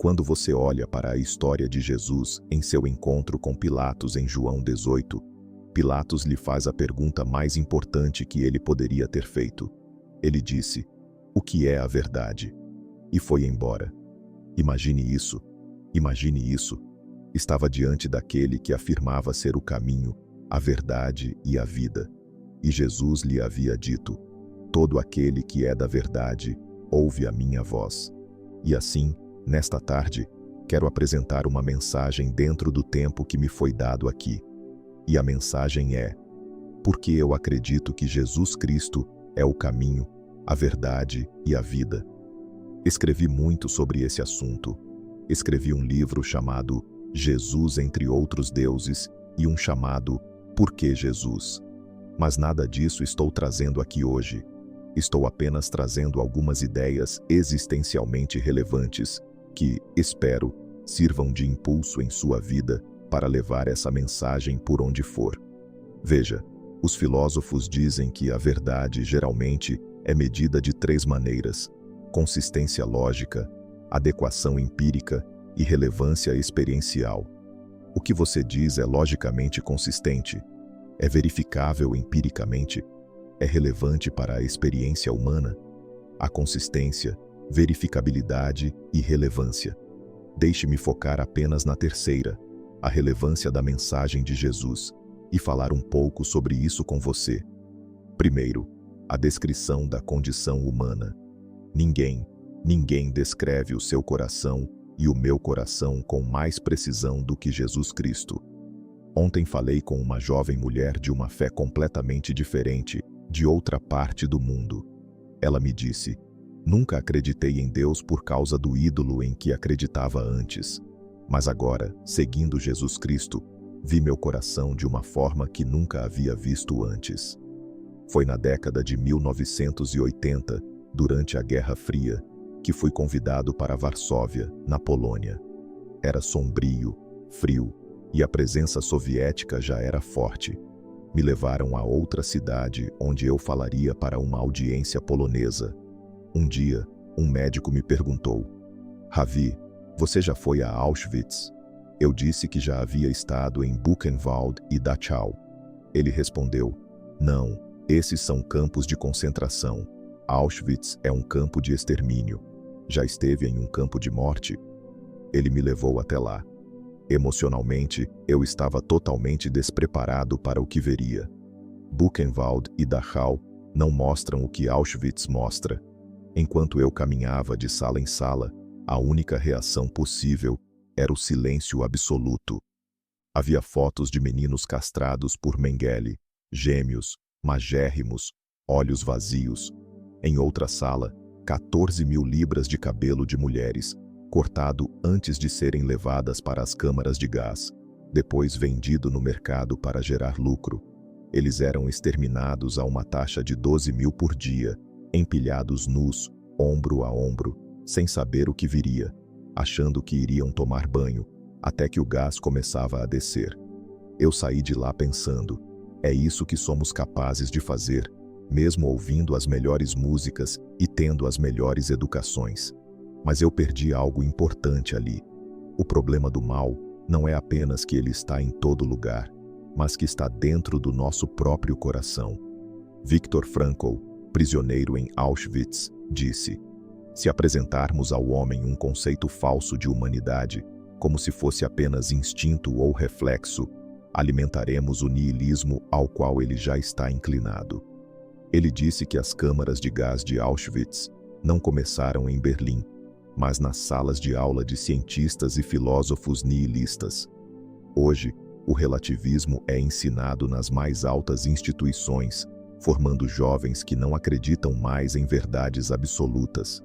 Quando você olha para a história de Jesus em seu encontro com Pilatos em João 18, Pilatos lhe faz a pergunta mais importante que ele poderia ter feito. Ele disse: "O que é a verdade?" E foi embora. Imagine isso. Imagine isso. Estava diante daquele que afirmava ser o caminho, a verdade e a vida. E Jesus lhe havia dito: "Todo aquele que é da verdade, ouve a minha voz." E assim, nesta tarde, quero apresentar uma mensagem dentro do tempo que me foi dado aqui. E a mensagem é: porque eu acredito que Jesus Cristo é o caminho, a verdade e a vida. Escrevi muito sobre esse assunto. Escrevi um livro chamado Jesus entre Outros Deuses e um chamado Por que Jesus? Mas nada disso estou trazendo aqui hoje. Estou apenas trazendo algumas ideias existencialmente relevantes que, espero, sirvam de impulso em sua vida para levar essa mensagem por onde for. Veja, os filósofos dizem que a verdade geralmente é medida de 3 maneiras: consistência lógica, adequação empírica e relevância experiencial. O que você diz é logicamente consistente, é verificável empiricamente, é relevante para a experiência humana. A consistência, verificabilidade e relevância. Deixe-me focar apenas na terceira, a relevância da mensagem de Jesus, e falar um pouco sobre isso com você. Primeiro, a descrição da condição humana. Ninguém descreve o seu coração e o meu coração com mais precisão do que Jesus Cristo. Ontem falei com uma jovem mulher de uma fé completamente diferente, de outra parte do mundo. Ela me disse: "Nunca acreditei em Deus por causa do ídolo em que acreditava antes. Mas agora, seguindo Jesus Cristo, vi meu coração de uma forma que nunca havia visto antes." Foi na década de 1980, durante a Guerra Fria, que fui convidado para Varsóvia, na Polônia. Era sombrio, frio, e a presença soviética já era forte. Me levaram a outra cidade onde eu falaria para uma audiência polonesa. Um dia, um médico me perguntou: "Ravi, você já foi a Auschwitz?" Eu disse que já havia estado em Buchenwald e Dachau. Ele respondeu: "Não, esses são campos de concentração. Auschwitz é um campo de extermínio. Já esteve em um campo de morte?" Ele me levou até lá. Emocionalmente, eu estava totalmente despreparado para o que veria. Buchenwald e Dachau não mostram o que Auschwitz mostra. Enquanto eu caminhava de sala em sala, a única reação possível era o silêncio absoluto. Havia fotos de meninos castrados por Mengele, gêmeos, magérrimos, olhos vazios. Em outra sala, 14.000 libras de cabelo de mulheres, cortado antes de serem levadas para as câmaras de gás, depois vendido no mercado para gerar lucro. Eles eram exterminados a uma taxa de 12.000 por dia, empilhados nus, ombro a ombro, sem saber o que viria, achando que iriam tomar banho, até que o gás começava a descer. Eu saí de lá pensando: é isso que somos capazes de fazer, mesmo ouvindo as melhores músicas e tendo as melhores educações. Mas eu perdi algo importante ali. O problema do mal não é apenas que ele está em todo lugar, mas que está dentro do nosso próprio coração. Viktor Frankl, prisioneiro em Auschwitz, disse: "Se apresentarmos ao homem um conceito falso de humanidade, como se fosse apenas instinto ou reflexo, alimentaremos o niilismo ao qual ele já está inclinado." Ele disse que as câmaras de gás de Auschwitz não começaram em Berlim, mas nas salas de aula de cientistas e filósofos nihilistas. Hoje, o relativismo é ensinado nas mais altas instituições, formando jovens que não acreditam mais em verdades absolutas.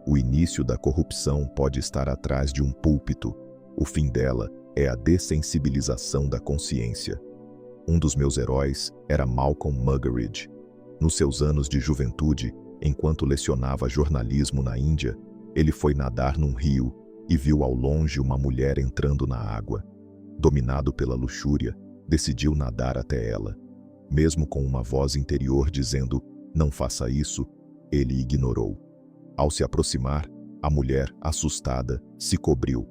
O início da corrupção pode estar atrás de um púlpito. O fim dela é a dessensibilização da consciência. Um dos meus heróis era Malcolm Muggeridge. Nos seus anos de juventude, enquanto lecionava jornalismo na Índia, ele foi nadar num rio e viu ao longe uma mulher entrando na água. Dominado pela luxúria, decidiu nadar até ela. Mesmo com uma voz interior dizendo: "Não faça isso", ele ignorou. Ao se aproximar, A mulher, assustada, se cobriu.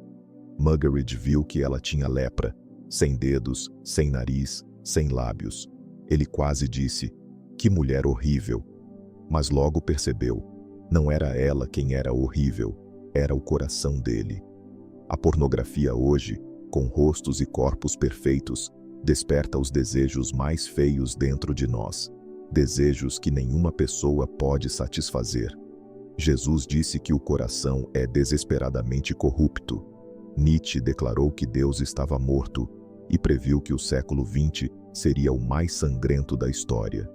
Margaret viu que ela tinha lepra, sem dedos, sem nariz, sem lábios. Ele quase disse: "Que mulher horrível!" Mas logo percebeu: não era ela quem era horrível, era o coração dele. A pornografia hoje, com rostos e corpos perfeitos, desperta os desejos mais feios dentro de nós, desejos que nenhuma pessoa pode satisfazer. Jesus disse que o coração é desesperadamente corrupto. Nietzsche declarou que Deus estava morto e previu que o século XX seria o mais sangrento da história.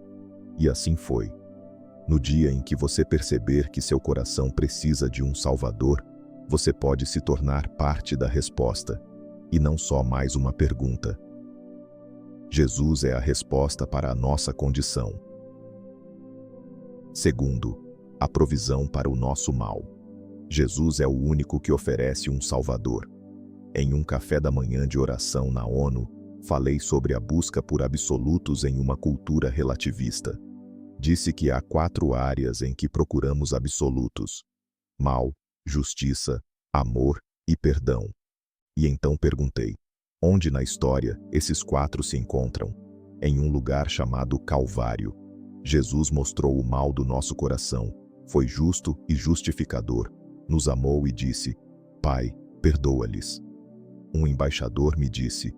E assim foi. No dia em que você perceber que seu coração precisa de um Salvador, você pode se tornar parte da resposta, e não só mais uma pergunta. Jesus é a resposta para a nossa condição. Segundo, a provisão para o nosso mal. Jesus é o único que oferece um Salvador. Em um café da manhã de oração na ONU, falei sobre a busca por absolutos em uma cultura relativista. Disse que há 4 áreas em que procuramos absolutos: mal, justiça, amor e perdão. E então perguntei: onde na história esses 4 se encontram? Em um lugar chamado Calvário. Jesus mostrou o mal do nosso coração, foi justo e justificador, nos amou e disse: Pai, perdoa-lhes. Um embaixador me disse: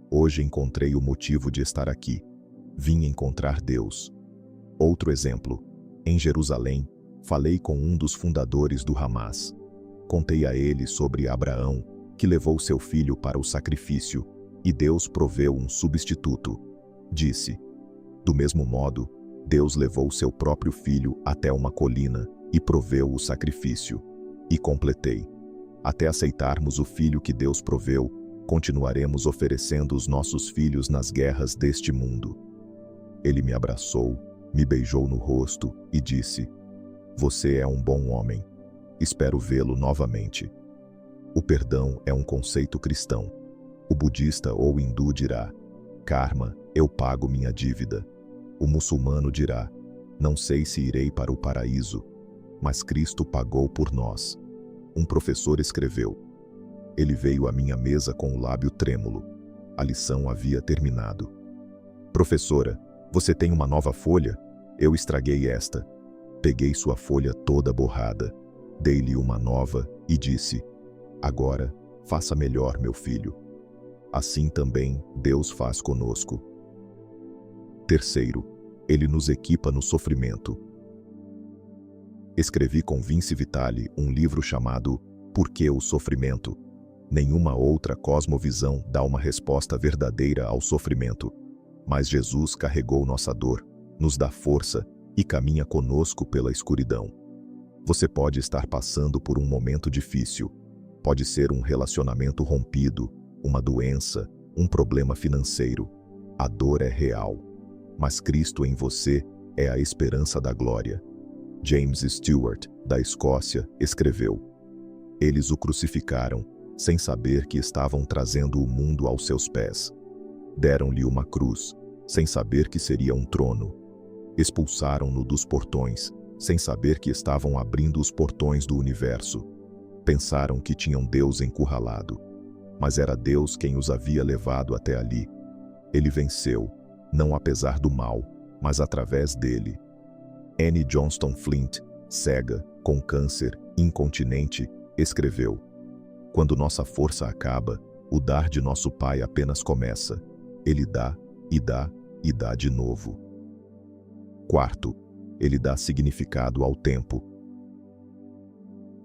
hoje encontrei o motivo de estar aqui. Vim encontrar Deus. Outro exemplo: em Jerusalém, falei com um dos fundadores do Hamas. Contei a ele sobre Abraão, que levou seu filho para o sacrifício, e Deus proveu um substituto. Disse: do mesmo modo, Deus levou seu próprio filho até uma colina e proveu o sacrifício. E completei: até aceitarmos o filho que Deus proveu, continuaremos oferecendo os nossos filhos nas guerras deste mundo. Ele me abraçou, me beijou no rosto e disse: você é um bom homem. Espero vê-lo novamente. O perdão é um conceito cristão. O budista ou hindu dirá: karma, eu pago minha dívida. O muçulmano dirá: não sei se irei para o paraíso, mas Cristo pagou por nós. Um professor escreveu: ele veio à minha mesa com o lábio trêmulo. A lição havia terminado. Professora, você tem uma nova folha? Eu estraguei esta. Peguei sua folha toda borrada. Dei-lhe uma nova e disse: agora, faça melhor, meu filho. Assim também Deus faz conosco. Terceiro, ele nos equipa no sofrimento. Escrevi com Vince Vitale um livro chamado Por que o Sofrimento? Nenhuma outra cosmovisão dá uma resposta verdadeira ao sofrimento. Mas Jesus carregou nossa dor, nos dá força e caminha conosco pela escuridão. Você pode estar passando por um momento difícil. Pode ser um relacionamento rompido, uma doença, um problema financeiro. A dor é real. Mas Cristo em você é a esperança da glória. James Stewart, da Escócia, escreveu: eles o crucificaram, sem saber que estavam trazendo o mundo aos seus pés. Deram-lhe uma cruz, sem saber que seria um trono. Expulsaram-no dos portões, sem saber que estavam abrindo os portões do universo. Pensaram que tinham Deus encurralado, mas era Deus quem os havia levado até ali. Ele venceu, não apesar do mal, mas através dele. Anne Johnston Flint, cega, com câncer, incontinente, escreveu: quando nossa força acaba, o dar de nosso Pai apenas começa. Ele dá, e dá, e dá de novo. Quarto, ele dá significado ao tempo.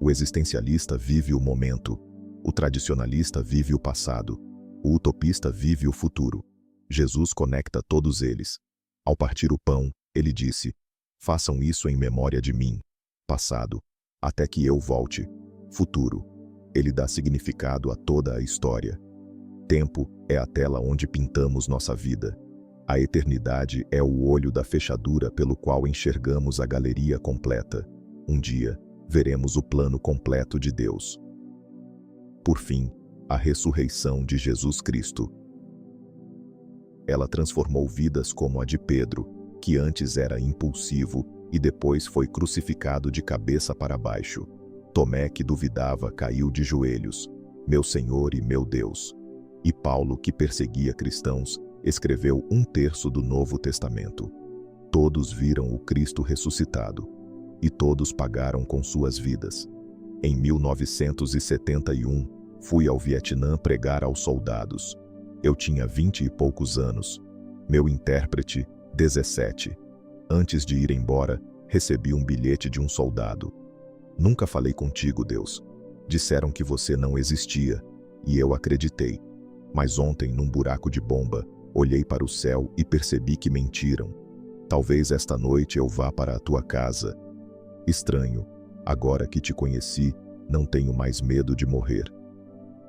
O existencialista vive o momento, o tradicionalista vive o passado, o utopista vive o futuro. Jesus conecta todos eles. Ao partir o pão, ele disse: façam isso em memória de mim. Passado, até que eu volte. Futuro, ele dá significado a toda a história. Tempo é a tela onde pintamos nossa vida. A eternidade é o olho da fechadura pelo qual enxergamos a galeria completa. Um dia, veremos o plano completo de Deus. Por fim, a ressurreição de Jesus Cristo. Ela transformou vidas como a de Pedro, que antes era impulsivo e depois foi crucificado de cabeça para baixo. Tomé, que duvidava, caiu de joelhos. Meu Senhor e meu Deus. E Paulo, que perseguia cristãos, escreveu 1/3 do Novo Testamento. Todos viram o Cristo ressuscitado. E todos pagaram com suas vidas. Em 1971, fui ao Vietnã pregar aos soldados. Eu tinha 20 e poucos anos. Meu intérprete, 17. Antes de ir embora, recebi um bilhete de um soldado. Nunca falei contigo, Deus. Disseram que você não existia, e eu acreditei. Mas ontem, num buraco de bomba, olhei para o céu e percebi que mentiram. Talvez esta noite eu vá para a tua casa. Estranho, agora que te conheci, não tenho mais medo de morrer.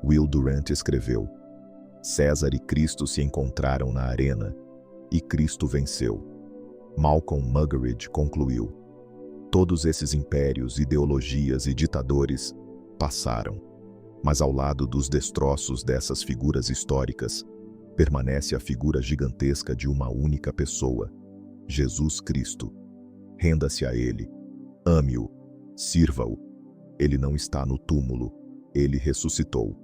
Will Durant escreveu: César e Cristo se encontraram na arena, e Cristo venceu. Malcolm Muggeridge concluiu: todos esses impérios, ideologias e ditadores passaram, mas ao lado dos destroços dessas figuras históricas, permanece a figura gigantesca de uma única pessoa, Jesus Cristo. Renda-se a Ele, ame-o, sirva-o. Ele não está no túmulo, Ele ressuscitou.